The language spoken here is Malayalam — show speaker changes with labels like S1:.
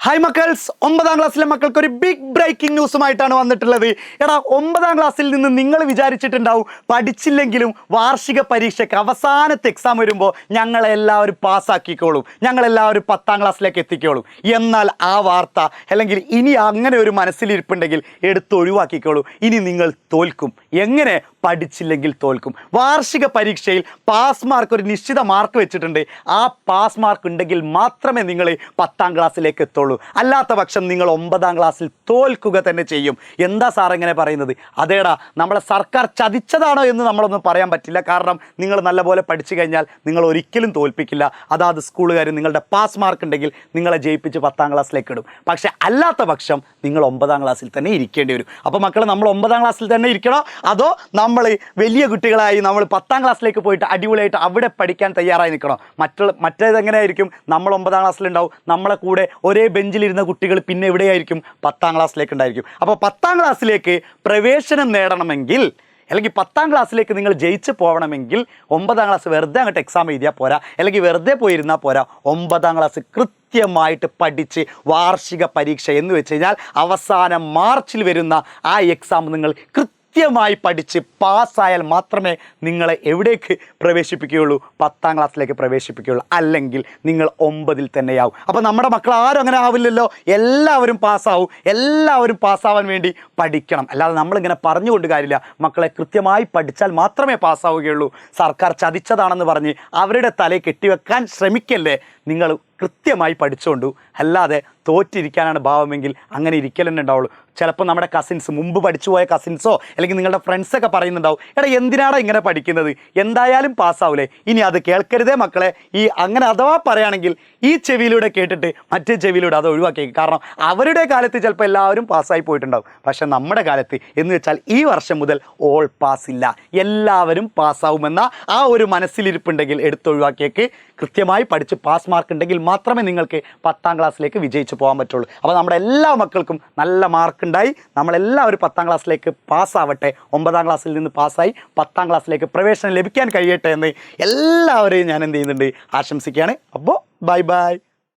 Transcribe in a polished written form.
S1: ഹായ് മക്കൾസ്, 9ാം ക്ലാസ്സിലെ മക്കൾക്ക് ഒരു ബിഗ് ബ്രേക്കിംഗ് ന്യൂസുമായിട്ടാണ് വന്നിട്ടുള്ളത്. എടാ, 9ാം ക്ലാസ്സിൽ നിന്ന് നിങ്ങൾ വിചാരിച്ചിട്ടുണ്ടാവും പഠിച്ചില്ലെങ്കിലും വാർഷിക പരീക്ഷയ്ക്ക് അവസാനത്തെ എക്സാം വരുമ്പോൾ ഞങ്ങളെല്ലാവരും പാസ്സാക്കിക്കോളും, ഞങ്ങളെല്ലാവരും 10ാം ക്ലാസ്സിലേക്ക് എത്തിക്കോളും. എന്നാൽ ആ വാർത്ത അല്ലെങ്കിൽ ഇനി അങ്ങനെ ഒരു മനസ്സിലിരിപ്പുണ്ടെങ്കിൽ എടുത്ത് ഒഴിവാക്കിക്കോളൂ. ഇനി നിങ്ങൾ തോൽക്കും. എങ്ങനെ? പഠിച്ചില്ലെങ്കിൽ തോൽക്കും. വാർഷിക പരീക്ഷയിൽ പാസ് മാർക്ക് ഒരു നിശ്ചിത മാർക്ക് വെച്ചിട്ടുണ്ട്. ആ പാസ് മാർക്ക് ഉണ്ടെങ്കിൽ മാത്രമേ നിങ്ങൾ 10ാം ക്ലാസ്സിലേക്ക് എത്തുള്ളൂ. അല്ലാത്ത പക്ഷം നിങ്ങൾ 9ാം ക്ലാസ്സിൽ തോൽക്കുക തന്നെ ചെയ്യും. എന്താ സാർ എങ്ങനെ പറയുന്നത്? അതേടാ, നമ്മളെ സർക്കാർ ചതിച്ചതാണോ എന്ന് നമ്മളൊന്നും പറയാൻ പറ്റില്ല. കാരണം നിങ്ങൾ നല്ലപോലെ പഠിച്ചു കഴിഞ്ഞാൽ നിങ്ങൾ ഒരിക്കലും തോൽപ്പിക്കില്ല. അതാത് സ്കൂളുകാർ നിങ്ങളുടെ പാസ് മാർക്ക് ഉണ്ടെങ്കിൽ നിങ്ങളെ ജയിപ്പിച്ച് 10ാം ക്ലാസ്സിലേക്ക് ഇടും. പക്ഷേ അല്ലാത്ത പക്ഷം നിങ്ങൾ 9ാം ക്ലാസ്സിൽ തന്നെ ഇരിക്കേണ്ടി വരും. അപ്പോൾ മക്കൾ, നമ്മൾ 9ാം ക്ലാസ്സിൽ തന്നെ ഇരിക്കണോ അതോ നമ്മൾ വലിയ കുട്ടികളായി നമ്മൾ 10ാം ക്ലാസ്സിലേക്ക് പോയിട്ട് അടിപൊളിയായിട്ട് അവിടെ പഠിക്കാൻ തയ്യാറായി നിൽക്കണോ? മറ്റേതെങ്ങനെയായിരിക്കും? നമ്മൾ 9ാം ക്ലാസ്സിലുണ്ടാവും, നമ്മളെ കൂടെ ഒരേ ബെഞ്ചിലിരുന്ന കുട്ടികൾ പിന്നെ എവിടെയായിരിക്കും? 10ാം ക്ലാസ്സിലേക്ക് ഉണ്ടായിരിക്കും. അപ്പോൾ 10ാം ക്ലാസ്സിലേക്ക് പ്രവേശനം നേടണമെങ്കിൽ അല്ലെങ്കിൽ 10ാം ക്ലാസ്സിലേക്ക് നിങ്ങൾ ജയിച്ച് പോകണമെങ്കിൽ 9ാം ക്ലാസ് വെറുതെ അങ്ങോട്ട് എക്സാം എഴുതിയാൽ പോരാ, അല്ലെങ്കിൽ വെറുതെ പോയിരുന്നാൽ പോരാ. 9ാം ക്ലാസ് കൃത്യമായിട്ട് പഠിച്ച് വാർഷിക പരീക്ഷ എന്ന് വെച്ച് കഴിഞ്ഞാൽ അവസാനം മാർച്ചിൽ വരുന്ന ആ എക്സാം നിങ്ങൾ കൃത്യമായി പഠിച്ച് പാസ്സായാൽ മാത്രമേ നിങ്ങളെ എവിടേക്ക് പ്രവേശിപ്പിക്കുകയുള്ളൂ? 10ാം ക്ലാസ്സിലേക്ക് പ്രവേശിപ്പിക്കുകയുള്ളൂ. അല്ലെങ്കിൽ നിങ്ങൾ 9ൽ തന്നെയാവും. അപ്പോൾ നമ്മുടെ മക്കൾ ആരും അങ്ങനെ ആവില്ലല്ലോ. എല്ലാവരും പാസ്സാവും. എല്ലാവരും പാസ്സാവാൻ വേണ്ടി പഠിക്കണം. അല്ലാതെ നമ്മളിങ്ങനെ പറഞ്ഞുകൊണ്ട് കാര്യമില്ല. മക്കളെ കൃത്യമായി പഠിച്ചാൽ മാത്രമേ പാസ്സാവുകയുള്ളൂ. സർക്കാർ ചതിച്ചതാണെന്ന് പറഞ്ഞ് അവരുടെ തലയിൽ കെട്ടിവെക്കാൻ ശ്രമിക്കല്ലേ. നിങ്ങൾ കൃത്യമായി പഠിച്ചുകൊണ്ടു. അല്ലാതെ തോറ്റിരിക്കാനാണ് ഭാവമെങ്കിൽ അങ്ങനെ ഇരിക്കൽ തന്നെ ഉണ്ടാവുള്ളൂ. ചിലപ്പോൾ നമ്മുടെ കസിൻസ്, മുമ്പ് പഠിച്ചു പോയ കസിൻസോ അല്ലെങ്കിൽ നിങ്ങളുടെ ഫ്രണ്ട്സൊക്കെ പറയുന്നുണ്ടാവും, എടാ എന്തിനാടാ ഇങ്ങനെ പഠിക്കുന്നത്, എന്തായാലും പാസ്സാവൂലേ. ഇനി അത് കേൾക്കരുതേ മക്കളെ. അങ്ങനെ അഥവാ പറയുകയാണെങ്കിൽ ഈ ചെവിയിലൂടെ കേട്ടിട്ട് മറ്റേ ചെവിയിലൂടെ അത് ഒഴിവാക്കിയേക്കും. കാരണം അവരുടെ കാലത്ത് ചിലപ്പോൾ എല്ലാവരും പാസ്സായി പോയിട്ടുണ്ടാവും. പക്ഷേ നമ്മുടെ കാലത്ത് എന്ന് വെച്ചാൽ ഈ വർഷം മുതൽ ഓൾ പാസ് ഇല്ല, എല്ലാവരും പാസ്സാവുമെന്ന ആ ഒരു മനസ്സിലിരിപ്പുണ്ടെങ്കിൽ എടുത്തൊഴിവാക്കിയേക്ക്. കൃത്യമായി പഠിച്ച് പാസ് മാർക്ക് ഉണ്ടെങ്കിൽ മാത്രമേ നിങ്ങൾക്ക് 10ാം ക്ലാസ്സിലേക്ക് വിജയിച്ച് പോകാൻ പറ്റുള്ളൂ. അപ്പോൾ നമ്മുടെ എല്ലാ മക്കൾക്കും നല്ല മാർക്കുണ്ടായി നമ്മളെല്ലാവരും 10ാം ക്ലാസ്സിലേക്ക് പാസ്സാവട്ടെ. 9ാം ക്ലാസ്സിൽ നിന്ന് പാസ്സായി 10ാം ക്ലാസ്സിലേക്ക് പ്രവേശനം ലഭിക്കാൻ കഴിയട്ടെ എന്ന് എല്ലാവരെയും ഞാൻ എന്ത് ചെയ്യുന്നുണ്ട്? ആശംസിക്കുകയാണ്. അപ്പോൾ ബൈ ബൈ.